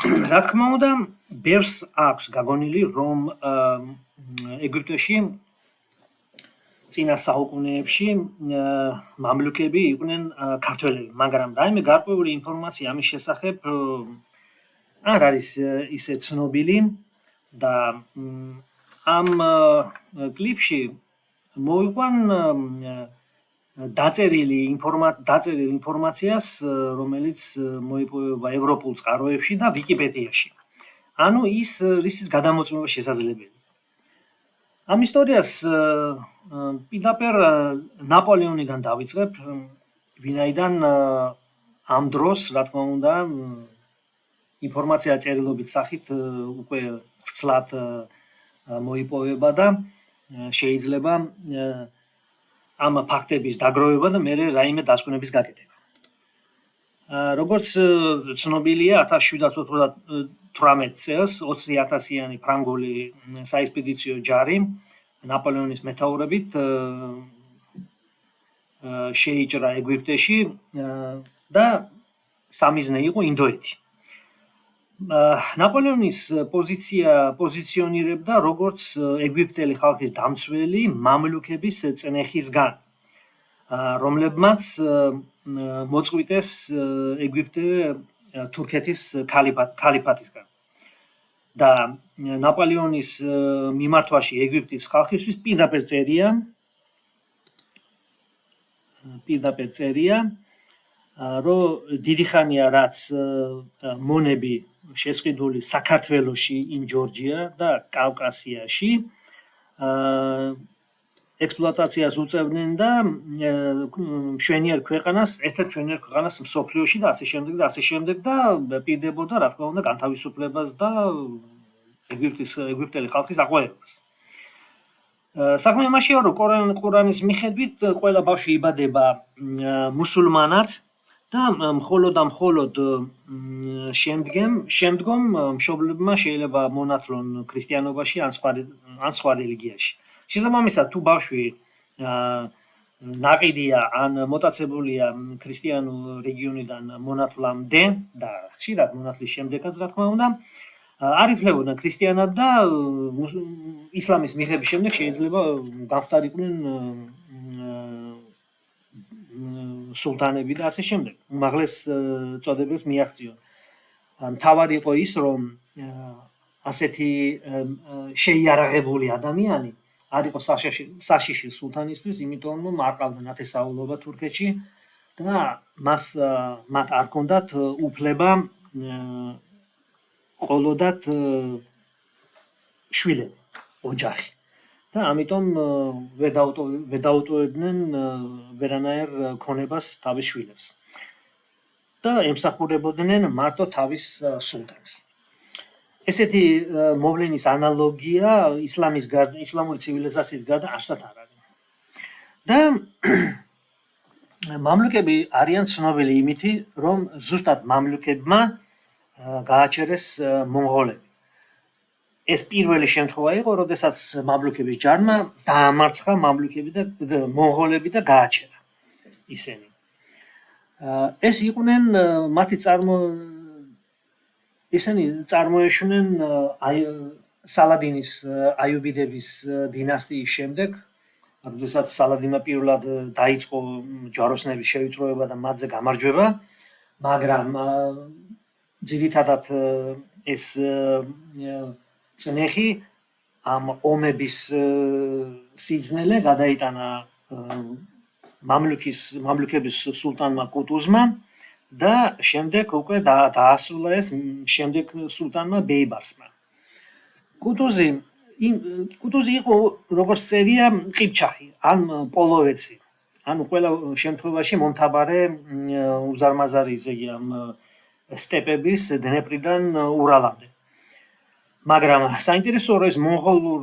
რა თქმა უნდა, ბევრს აქვს გაგონილი, რომ ეგვიპტეში წინა საუკუნეებში მამლუქები იყვნენ ქართველები, მაგრამ რაიმე გარკვეული ინფორმაცია ამის შესახებ არ არის ისე ცნობილი და ამ კლიპში მოვიყვან დაწერილი ინფორმაციას, რომელიც მოიპოვება ევროპულ წყაროებში და ვიკიპედიაში. ანუ ისის გადამოწმება შესაძლებელი. ამ ისტორიას პირდაპირ ნაპოლეონიდან დავიწყებ, ვინაიდან ამ დროს, რა თქმა უნდა, ინფორმაცია წერილობით სახით უკვე ვრცლად მოიპოვება და შეიძლება ამ ფაქტების დაგროვება და მერე რაიმე დასკვნების გაკეთება. როგორც ცნობილია, 1798 წელს 20,000-იანი ფრანგული საექსპედიციო ჯარი ნაპოლეონის მეთაურობით შეიჭრა ეგვიპტეში და სამიზნე იყო ინდოეთი. ნაპოლეონის პოზიციონირებდა როგორც ეგვიპტელი ხალხის დამცველი მამლუქების წნეხისგან, რომლებმაც მოწყვიტეს ეგვიპტე თურქეთის ქალიფატისგან და ნაპოლეონის მიმართვაში ეგვიპტის ხალხისთვის პირდაპირ წერია, რომ დიდი ხანია რაც მონები შესყიდული საქართველოში, იმ ჯორჯია და კავკასიაში ექსპლუატაციას უწევდნენ და მშვენიერ ქვეყანას, ერთ-ერთ მშვენიერ ქვეყანას მსოფლიოში და ასე შემდეგ და პირდებოდა, რა თქმა უნდა, განთავისუფლებას და ეგვიპტელი ხალხის აყვავებას. საქმე იმაშია, რომ ყურანის მიხედვით ყველა ბავშვი იბადება მუსულმანად და მხოლოდ შემდგომ მშობლებმა შეიძლება მონათლონ ქრისტიანობაში ან სხვა რელიგიაში. შესაბამისად, თუ ბავშვი ნაყიდია ან მოტაცებულია ქრისტიანულ რეგიონიდან მონათლამდე და ხშირად მონათლის შემდეგაც, რა თქმა უნდა, არ ითვლებოდა ქრისტიანად და ისლამის მიღების შემდეგ შეიძლება გამხდარიყვნენ სულთანები და ასე შემდეგ. უმაღლეს წოდებებს მიაღწიონ. მთავარი იყო ის, რომ ასეთი შეიარაღებული ადამიანი არ იყო საშიში სულთანისთვის, იმიტომ რომ არ ყავდა ნათესაულობა თურქეთში და მათ არ ჰქონდათ უფლება ყოლოდათ შვილები, ოჯახი. და ამიტომ ვერ დაუტოვებდნენ ვერანაირ ქონებას თავის შვილებს და ემსახურებოდნენ მარტო თავის სულთანს. ესეთი მოვლენის ანალოგია ისლამური ცივილიზაციის გარდა არსად არ არის. და მამლუქები არიან ცნობილი იმითი, რომ ზუსტად მამლუქებმა გააჩერეს მონღოლები. ეს პირველი შემთხვევა იყო, როდესაც მამლუქების ჯარმა დაამარცხა მონღოლები და გააჩერა ისინი. ეს იყვნენ მათი ისინი წარმოეშვნენ სალადინის აიუბიდების დინასტიის შემდეგ, როდესაც სალადინმა პირველად დაიწყო ჯვაროსნების შევიწროება და მათზე გამარჯვება, მაგრამ ძირითადად ეს წნეხი ამ ომების სიძნელე გადაიტანა მამლუქების სულტანმა კუტუზმა და შემდეგ უკვე დაასრულა ეს შემდეგ სულტანმა ბეიბარსმა. კუტუზი იყო, როგორც წერია, ყიფჩახი ან პოლოვეცი. ანუ ყველა შემთხვევაში მომთაბარე უზარმაზარი, ესე იგი, ამ სტეპების დნეპრიდან ურალამდე. მაგრამ საინტერესოა, რომ ეს მონღოლურ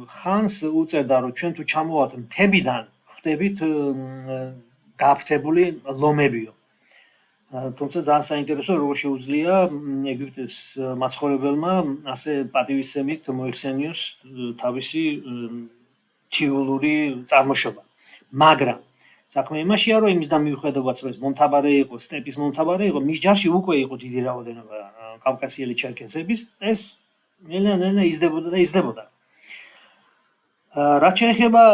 ხანს უწევდა, რომ ჩვენ თუ ჩამოვართ მთებიდან, ხვდებით გააფრთებული ლომებიო. თუმცა ძალიან საინტერესოა, როგორ შეუძლია ეგვიპტის მაცხოვრებელმა ასე პატივისცემით მოიხსენიოს თავისი თეოლოგიური წარმოშობა. მაგრამ საქმე იმაშია, რომ იმისგან მიუხედავად, რომ ეს მომთაბარე იყო, სტეპის მომთაბარე იყო, მის ჯარში უკვე იყო დიდი რაოდენობა კავკასიელი ჩერქეზების ეს ნელა იზრდებოდა და იზრდებოდა. რაც შეეხება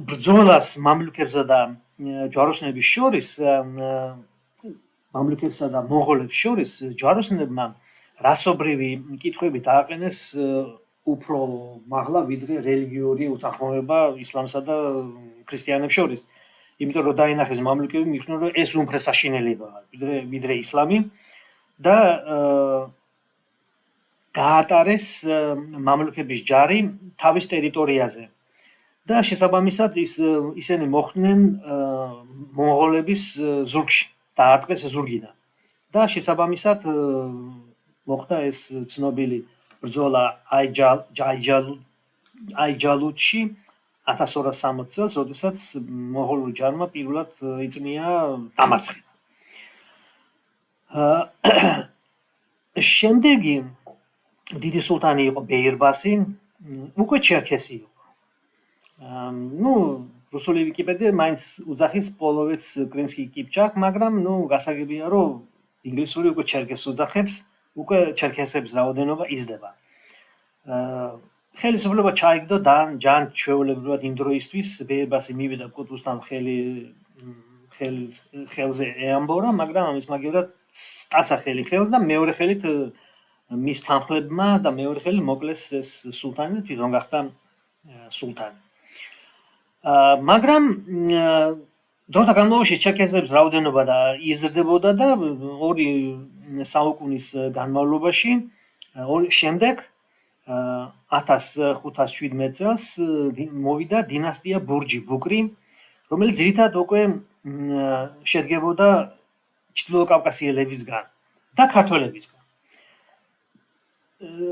ბრძოლას მამლუქებსა და ჯვაროსნების შორის, მამლუქებსა და მონღოლებს შორის, ჯვაროსნებმა რასობრივი კითხვები დააყენეს უფრო მაღლა ვიდრე რელიგიური უთანხმოება ისლამსა და ქრისტიანებს შორის. იმიტომ რომ დაინახეს მამლუქები მიხვდნენ რომ ეს უმცროს საშინელებაა ვიდრე ისლამი და გაატარეს მამლუქების ჯარი თავის ტერიტორიაზე და შესაბამისად ისინი მოხვდნენ მონღოლების ზურგში დაარტყეს ზურგიდან და შესაბამისად მოხდა ეს ცნობილი ბრძოლა აიჯალუთში 1260 წელს, როდესაც მონღოლური ჯარმა პირველად იწმია დამარცხება. შემდეგი დიდი სულთანი იყო ბეირბასი, უკვე ჩერქესი იყო. რუსული ვიკიპედია მაინც უძახის პოლოვეც კრიმსკი კიპჩაკ, მაგრამ გასაგებია რომ ინგლისური უკვე ჩერქეს უძახებს, უკვე ჩერქესების რაოდენობა იზრდება. ხელისუფლება ჩაიგდო ჯან ჩვეულებრივად იმ დროისთვის ბეირბასი მივიდა კუტუსთან ხელზე ეამბორა, მაგრამ ამის მაგივრად სტაცა ხელი ხელს და მეორე ხელით მის თანხლებმა და მეორე ხელით მოკლეს ეს სულთანი და თვითონ გახდა სულთანი. მაგრამ დროთა განმავლობაში ჩერქეზების რაოდენობა და იზრდებოდა და 2 საუკუნის განმავლობაში შემდეგ 1517 წელს მოვიდა დინასტია ბურჯი-ბუკრი, რომელიც ძირითადად უკვე შედგებოდა ჩრდილოკავკასიელებისგან და ქართველებისგან,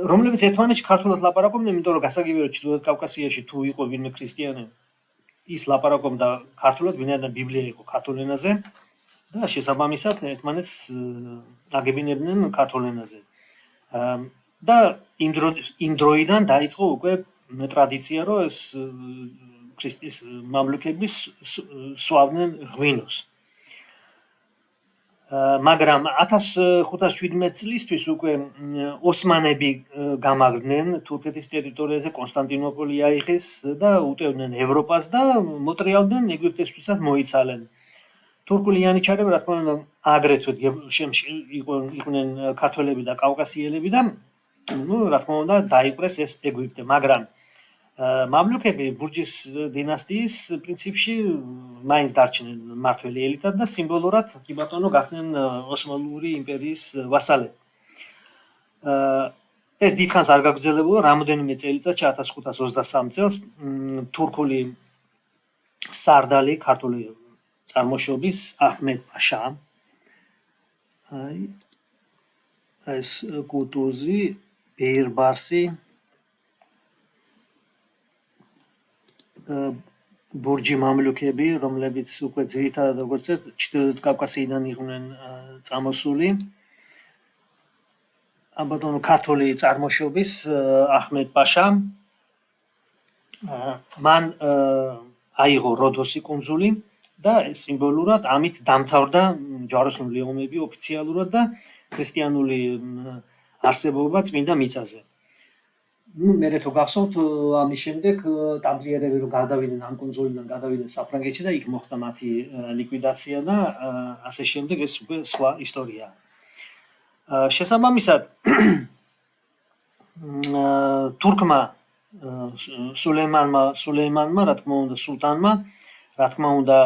რომლებიც ერთმანეთში ქართულად ლაპარაკობდნენ, იმიტომ რომ გასაგებია რომ ჩრდილოკავკასიაში თუ იყო ვინმე ქრისტიანი, ის ლაპარაკობდა ქართულად, ვინაიდან ბიბლია იყო ქართულ ენაზე და შესაბამისად ერთმანეთს აგებინებდნენ ქართულ ენაზე. და იმ დროიდან დაიწყო უკვე ტრადიცია, რომ ეს ქრისტის მამლუქები სვავდნენ ღვინოს. მაგრამ 1517 წლისთვის უკვე ოსმანები გამაგრდნენ თურქეთის ტერიტორიაზე, კონსტანტინოპოლი აიღეს და უტევდნენ ევროპას და მოტრიალდნენ ეგვიპტესთვისაც მოიცალენ. თურქული იანიჩარები რა თქმა უნდა აგრეთვე იყვნენ ქართველები და კავკასიელები და რა თქმა უნდა დაიპყრეს ეს ეგვიპტე, მაგრამ მამლუქები ბურჯის დინასტიის პრინციპში მაინც დარჩნენ მმართველი ელიტად და სიმბოლურად კი ბატონო გახდნენ ოსმალური იმპერიის ვასალები. ეს დიდხანს არ გაგრძელებულა, რამოდენიმე წელიწადში 1523 წელს თურქული სარდალი ქართული წარმოშობის აჰმედ პაშა ეს კუტუზი ბეირბასი ბურჯი მამლუქები, რომლებიც უკვე ძირითადად როგორც ჩრდილოეთ კავკასიიდან იყვნენ წამოსული, ბატონო ქართული წარმოშობის აჰმედ პაშა მან აიღო როდოსი კუნძული და სიმბოლურად ამით დამთავრდა ჯვაროსნული ომები ოფიციალურად და ქრისტიანული არსებობა წმინდა მიწაზე. მერე თუ გახსოვთ, ამის შემდეგ ტამპლიერები რომ გადავიდნენ ამ კუნძულიდან, გადავიდნენ საფრანგეთში და იქ მოხდა მათი ლიკვიდაცია და ასე შემდეგ, ეს უკვე სხვა ისტორია. შესაბამისად თურქმა სულეიმანმა, რა თქმა უნდა სულთანმა, რა თქმა უნდა